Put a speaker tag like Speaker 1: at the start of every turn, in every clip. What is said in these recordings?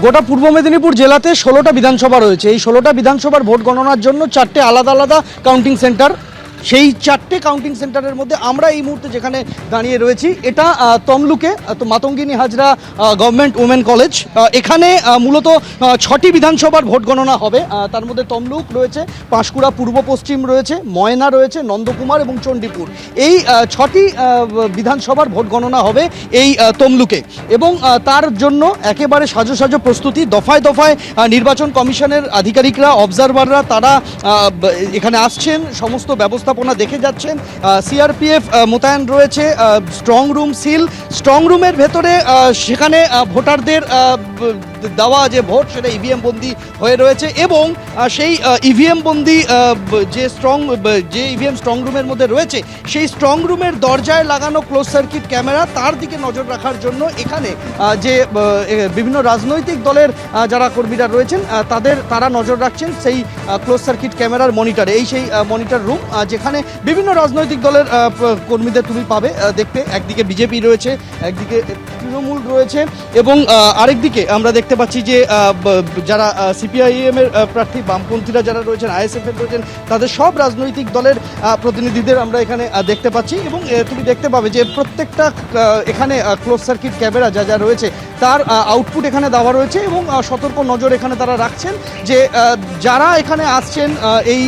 Speaker 1: গোটা পূর্ব মেদিনীপুর জেলাতে 16টা বিধানসভা রয়েছে। এই 16টা বিধানসভার ভোট গণনার জন্য 4টে আলাদা আলাদা কাউন্টিং সেন্টার। সেই 4টে কাউন্টিং সেন্টারের মধ্যে আমরা এই মুহূর্তে যেখানে দাঁড়িয়ে রয়েছি এটা তমলুকে তো Matangini Hazra government women college. এখানে মূলত 6টি বিধানসভার ভোট গণনা হবে। তার মধ্যে তমলুক রয়েছে, পাঁশকুড়া পূর্ব পশ্চিম রয়েছে, ময়না রয়েছে, নন্দকুমার এবং চণ্ডীপুর। এই 6টি বিধানসভার ভোট গণনা হবে এই তমলুকে এবং তার জন্য একেবারে সাজো সাজো প্রস্তুতি। দফায় দফায় নির্বাচন কমিশনের আধিকারিকরা, অবজারভাররা তারা এখানে আসছেন, সমস্ত ব্যবস্থাপনা দেখে যাচ্ছেন। সিআরপিএফ মোতায়েন রয়েছে, স্ট্রং রুম সিল, স্ট্রং রুমের ভেতরে সেখানে ভোটারদের দেওয়া যে ভোট সেটা ইভিএম বন্দি হয়ে রয়েছে এবং সেই ইভিএম বন্দি যে ইভিএম স্ট্রং রুমের মধ্যে রয়েছে সেই স্ট্রং রুমের দরজায় লাগানো ক্লোজ সার্কিট ক্যামেরা, তার দিকে নজর রাখার জন্য এখানে যে বিভিন্ন রাজনৈতিক দলের যারা কর্মীরা রয়েছেন তারা নজর রাখছেন সেই ক্লোজ সার্কিট ক্যামেরার মনিটরে। সেই মনিটর রুম যেখানে বিভিন্ন রাজনৈতিক দলের কর্মীদের তুমি পাবে দেখতে। একদিকে বিজেপি রয়েছে, একদিকে তৃণমূল রয়েছে এবং আরেকদিকে আমরা দেখতে পাচ্ছি যে যারা সিপিআইএম এর প্রার্থী, বামপন্থীরা যারা রয়েছেন, আইএসএফ এর রয়েছেন, তাদের সব রাজনৈতিক দলের প্রতিনিধিদের আমরা এখানে দেখতে পাচ্ছি এবং তুমি দেখতে পাবে যে প্রত্যেকটা এখানে ক্লোজ সার্কিট ক্যামেরা যা রয়েছে তার আউটপুট এখানে দেওয়া রয়েছে এবং সতর্ক নজর এখানে তারা রাখছেন যে যারা এখানে আসছেন এই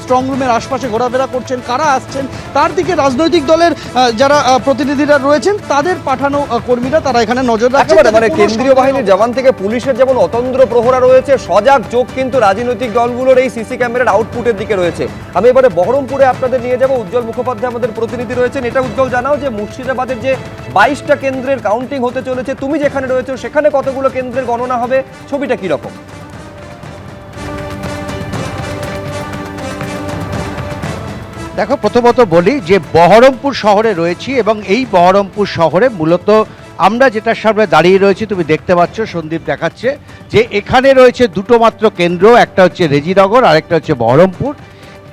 Speaker 1: স্ট্রং রুমের আশপাশে ঘোরাফেরা করছেন, কারা আসছেন, তার দিকে রাজনৈতিক দলের যারা প্রতিনিধিরা রয়েছেন তাদের পাঠানো কর্মীরা তারা এখানে নজর রাখছেন।
Speaker 2: মানে কেন্দ্রীয় বাহিনীর জওয়ান থেকে পুলিশের যেমন অতন্দ্র প্রহরা রয়েছে, সজাগ চোখ কিন্তু রাজনৈতিক দলগুলোর এই সিসি ক্যামেরার আউটপুটের দিকে রয়েছে। আমি এবারে বহরমপুরে আপনাদের নিয়ে যাব, উজ্জ্বল মুখোপাধ্যায় আমাদের প্রতিনিধি রয়েছেন। এটা উজ্জ্বল, জানাও যে মুর্শিদাবাদের যে 22টা কেন্দ্রের কাউন্টিং হতে চলেছে, তুমি যেখানে রয়েছে সেখানে কতগুলো কেন্দ্রের গণনা হবে, ছবিটা কি রকম?
Speaker 3: দেখো, প্রথমত বলি যে বহরমপুর শহরে রয়েছি এবং এই বহরমপুর শহরে মূলত আমরা যেটার সামনে দাঁড়িয়ে রয়েছি তুমি দেখতে পাচ্ছ, সন্দীপ দেখাচ্ছে যে এখানে রয়েছে দুটো মাত্র কেন্দ্র, একটা হচ্ছে রেজিনগর, আরেকটা হচ্ছে বহরমপুর।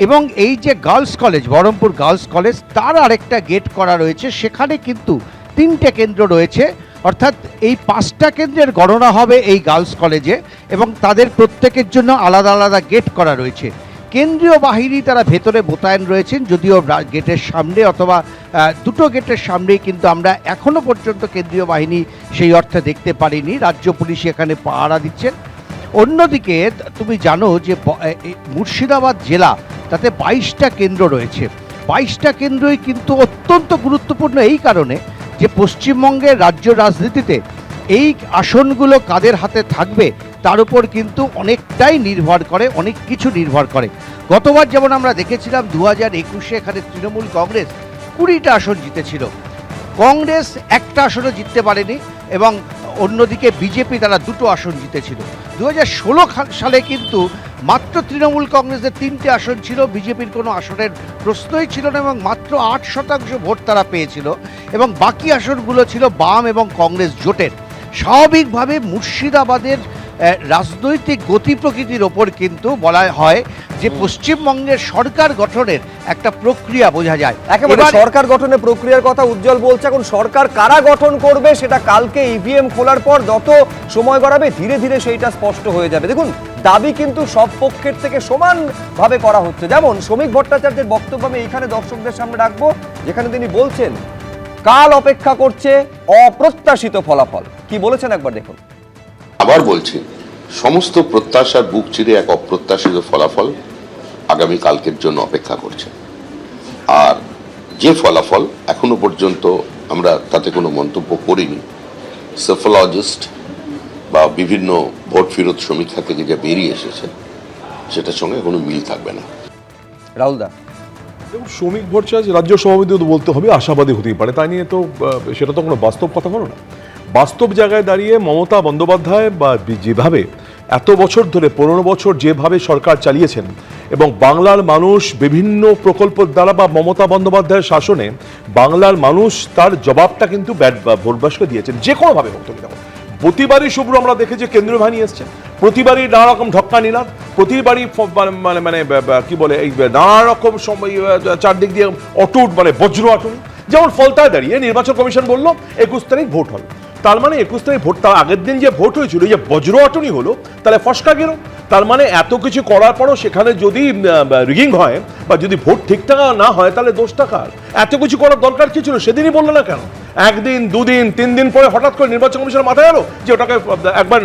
Speaker 3: এবং এই যে girls college, Baharampur girls college, তার আরেকটা গেট করা রয়েছে, সেখানে কিন্তু 3টে কেন্দ্র রয়েছে। অর্থাৎ এই 5টা কেন্দ্রের গণনা হবে এই গার্লস কলেজে এবং তাদের প্রত্যেকের জন্য আলাদা আলাদা গেট করা রয়েছে। কেন্দ্রীয় বাহিনী তারা ভেতরে মোতায়েন রয়েছেন, যদিও গেটের সামনে অথবা দুটো গেটের সামনেই কিন্তু আমরা এখনো পর্যন্ত কেন্দ্রীয় বাহিনী সেই অর্থে দেখতে পারিনি। রাজ্য পুলিশ এখানে পাহারা দিচ্ছেন। অন্যদিকে তুমি জানো যে মুর্শিদাবাদ জেলা, তাতে 22টা কেন্দ্র রয়েছে। 22টা কেন্দ্রই কিন্তু অত্যন্ত গুরুত্বপূর্ণ এই কারণে যে পশ্চিমবঙ্গের রাজ্য রাজনীতিতে এই আসনগুলো কাদের হাতে থাকবে তার উপর কিন্তু অনেকটাই নির্ভর করে, অনেক কিছু নির্ভর করে। গতবার যেমন আমরা দেখেছিলাম 2021-এ এখানে তৃণমূল কংগ্রেস 20টা আসন জিতেছিল, কংগ্রেস একটা আসনও জিততে পারেনি এবং অন্যদিকে বিজেপি তারা 2টো আসন জিতেছিল। 2016 সালে কিন্তু মাত্র তৃণমূল কংগ্রেসের 3টে আসন ছিল, বিজেপির কোনো আসনের প্রশ্নই ছিল না এবং মাত্র 8% ভোট তারা পেয়েছিল এবং বাকি আসনগুলো ছিল বাম এবং কংগ্রেস জোটের। স্বাভাবিকভাবে মুর্শিদাবাদের রাজনৈতিক গতি প্রকৃতির ওপর কিন্তু বলা হয় যে পশ্চিমবঙ্গের সরকার গঠনের একটা প্রক্রিয়া বোঝা যায়।
Speaker 2: একেবারে সরকার গঠনের প্রক্রিয়ার কথা উজ্জ্বল বলছে। এখন সরকার কারা গঠন করবে সেটা কালকে ইভিএম খোলার পর যত সময় গড়াবে ধীরে ধীরে সেইটা স্পষ্ট হয়ে যাবে। দেখুন, দাবি কিন্তু সব পক্ষের থেকে সমানভাবে করা হচ্ছে। যেমন শ্রমিক ভট্টাচার্যের বক্তব্য আমি এইখানে দর্শকদের সামনে রাখবো, যেখানে তিনি বলছেন কাল অপেক্ষা করছে অপ্রত্যাশিত ফলাফল। কি বলেছেন একবার দেখুন।
Speaker 4: আবার বলছি, সমস্ত প্রত্যাশার বুক চিরে এক অপ্রত্যাশিত ফলাফল আগামী কালকের জন্য অপেক্ষা করছে। আর যে ফলাফল এখনো পর্যন্ত আমরা তাতে কোনো মন্তব্য করিনি, সেফোলজিস্ট বা বিভিন্ন ভোট ফেরত সমীক্ষা থেকে যে বেরিয়ে এসেছে সেটার সঙ্গে কোনো মিল থাকবে না।
Speaker 2: রাহুল দা,
Speaker 5: শ্রমিক ভট্টাচার্য রাজ্য সভাপতি তো বলতে হবে আশাবাদী হতেই পারে, তাই নিয়ে তো সেটা তো কোনো বাস্তব কথা হলো না। বাস্তব জায়গায় দাঁড়িয়ে মমতা বন্দ্যোপাধ্যায় বা যেভাবে এত বছর ধরে 15 বছর যেভাবে সরকার চালিয়েছেন এবং বাংলার মানুষ বিভিন্ন প্রকল্পের দ্বারা বা মমতা বন্দ্যোপাধ্যায়ের শাসনে বাংলার মানুষ তার জবাবটা কিন্তু ভোটবাসকে দিয়েছেন যে কোনোভাবে হোক। তুমি দেখো, প্রতিবারই শুভ্র আমরা দেখেছি কেন্দ্রীয় বাহিনী এসছে, প্রতিবারই নানা রকম ঢক্কা নিলাম, প্রতিবারই মানে মানে কি বলে এই নানা রকম চারদিক দিয়ে অটুট মানে বজ্র আটুনি। যেমন ফলতায় দাঁড়িয়ে নির্বাচন কমিশন বলল 21 তারিখ ভোট হবে, তার মানে 21 তারিখ ভোট, তার আগের দিন যে ভোট হয়েছিল, যে বজ্র অটনি হলো, তাহলে ফসকা গেল। তার মানে এত কিছু করার পরও সেখানে যদি রিগিং হয় বা যদি ভোট ঠিকঠাক না হয়, তাহলে দোষটা কার? এত কিছু করার দরকার কি ছিল? সেদিনই বললো না কেন? একদিন, দুদিন, 3 দিন পরে হঠাৎ করে নির্বাচন কমিশনের মাথায় এলো যে ওটাকে একবার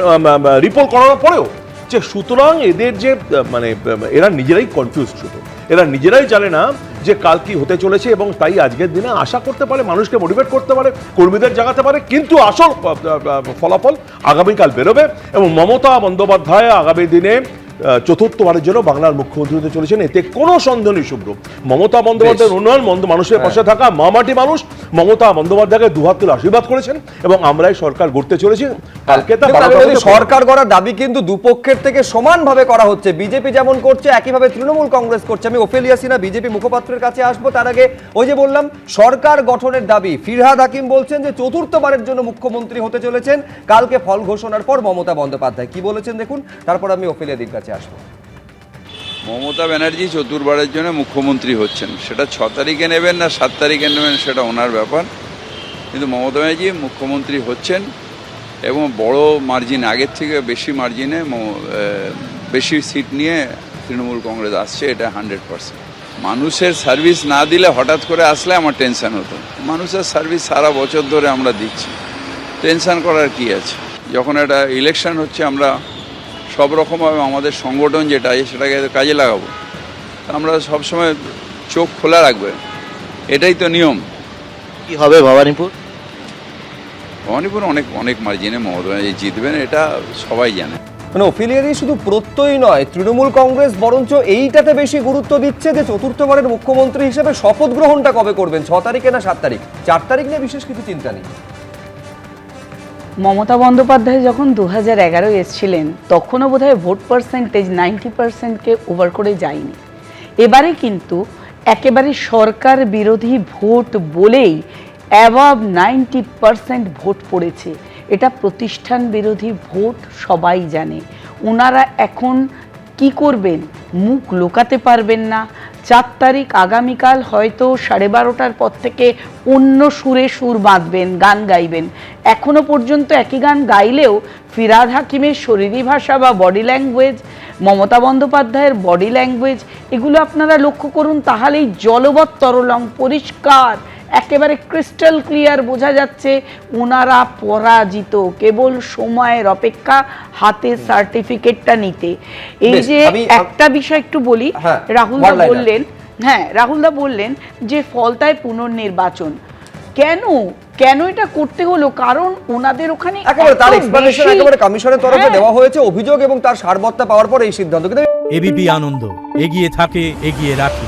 Speaker 5: রিপোর্ট করানোর পরেও যে, সুতরাং এদের যে মানে এরা নিজেরাই কনফিউজ, শুধু এরা নিজেরাই জানে না যে কাল কি হতে চলেছে, এবং তাই আজকের দিনে আশা করতে পারে, মানুষকে মোটিভেট করতে পারে, কর্মীদের জাগাতে পারে, কিন্তু আসল ফলাফল আগামীকাল বেরোবে। এবং মমতা বন্দ্যোপাধ্যায় আগামী দিনে চতুর্থবারের জন্য বাংলার মুখ্যমন্ত্রী হতে চলেছেন, এতে কোনো সন্দেহ নেই শুভ্র। মমতা বন্দ্যোপাধ্যায়ের উন্নয়ন, মানুষের পাশে থাকা, মামাটি মানুষ মমতা বন্দ্যোপাধ্যায়কে দুহাত তুলে আশীর্বাদ করেছেন, এবং আমরাই সরকার গড়তে চলেছি। কালকে তা
Speaker 2: সরকার গড়ার দাবি কিন্তু দুপক্ষের থেকে সমানভাবে করা হচ্ছে। বিজেপি যেমন করছে, একইভাবে তৃণমূল কংগ্রেস করছে। আমি ওফেলিয়া সিনহা বিজেপি মুখপাত্রের কাছে আসবো, তার আগে ওই যে বললাম সরকার গঠনের দাবি, ফিরহাদ হাকিম বলছেন যে চতুর্থবারের জন্য মুখ্যমন্ত্রী হতে চলেছেন কালকে ফল ঘোষণার পর মমতা বন্দ্যোপাধ্যায়। কি বলেছেন দেখুন, তারপর আমি ওফেলিয়া দির কাছে আসবো।
Speaker 6: মমতা ব্যানার্জি চতুর্থবারের জন্য মুখ্যমন্ত্রী হচ্ছেন, সেটা 6 তারিখে নেবেন না 7 তারিখে নেবেন সেটা ওনার ব্যাপার, কিন্তু মমতা ব্যানার্জি মুখ্যমন্ত্রী হচ্ছেন এবং বড় মার্জিন, আগের থেকে বেশি মার্জিনে বেশি সিট নিয়ে তৃণমূল কংগ্রেস আসছে, এটা 100%। মানুষের সার্ভিস না দিলে হঠাৎ করে আসলে আমার টেনশন হতো। মানুষের সার্ভিস সারা বছর ধরে আমরা দিচ্ছি, টেনশন করার কি আছে? যখন একটা ইলেকশন হচ্ছে, আমরা সব রকমভাবে আমাদের সংগঠন যেটা আছে সেটাকে কাজে লাগাবো। আমরা সবসময় চোখ খোলা রাখবে, এটাই তো নিয়ম।
Speaker 7: কি হবে ভবানীপুর?
Speaker 6: ভবানীপুর অনেক অনেক মার্জিনে মমতা ব্যানার্জি জিতবেন, এটা সবাই জানে।
Speaker 2: মানে ওফেলিয়াদি শুধু প্রত্যয় নয়, তৃণমূল কংগ্রেস বরঞ্চ এইটাতে বেশি গুরুত্ব দিচ্ছে যে চতুর্থবারের মুখ্যমন্ত্রী হিসেবে শপথ গ্রহণটা কবে করবেন, 6 তারিখে না 7 তারিখ? 4 তারিখ নিয়ে বিশেষ কিছু চিন্তা নেই।
Speaker 8: মমতা বন্দ্যোপাধ্যায় যখন 2011 এসেছিলেন, তখনও বোধহয় ভোট পার্সেন্টেজ 90%কে ওভার করে যায়নি। এবারে কিন্তু একেবারে সরকার বিরোধী ভোট বলেই অ্যাবাভ 90% ভোট পড়েছে। এটা প্রতিষ্ঠান বিরোধী ভোট, সবাই জানে। ওনারা এখন কি করবেন, মুখ লুকাতে পারবেন না। 4 তারিখ আগামীকাল হয়তো 12:30টার পর থেকে অন্য সুরে সুর বাঁধবেন, গান গাইবেন। এখনো পর্যন্ত একই গান গাইলেও ফিরহাদ হাকিমের শরীরী ভাষা বা বডি ল্যাঙ্গুয়েজ, মমতা বন্দ্যোপাধ্যায়ের বডি ল্যাঙ্গুয়েজ, এগুলো আপনারা লক্ষ্য করুন, তাহলেই জলবৎ তরলং পরিষ্কার একেবারে ক্রিস্টাল ক্লিয়ার বোঝা যাচ্ছে ওনারা পরাজিত। কেবল সময়ের অপেক্ষা হাতে সার্টিফিকেটটা নিতে। এই যে একটা বিষয় একটু বলি, রাহুলদা বললেন, রাহুলদা বললেন যে ফলতায় পুনর্নির্বাচন। কেন এটা করতে হলো? কারণ ওনাদের ওখানে
Speaker 2: একেবারে তার এক্সপ্লেনেশন একেবারে কমিশনের তরফে দেওয়া হয়েছে, অভিযোগ এবং তার সারবত্তা পাওয়ার পর এই সিদ্ধান্ত।
Speaker 9: এবিপি আনন্দ এগিয়ে থাকে, এগিয়ে রাখে।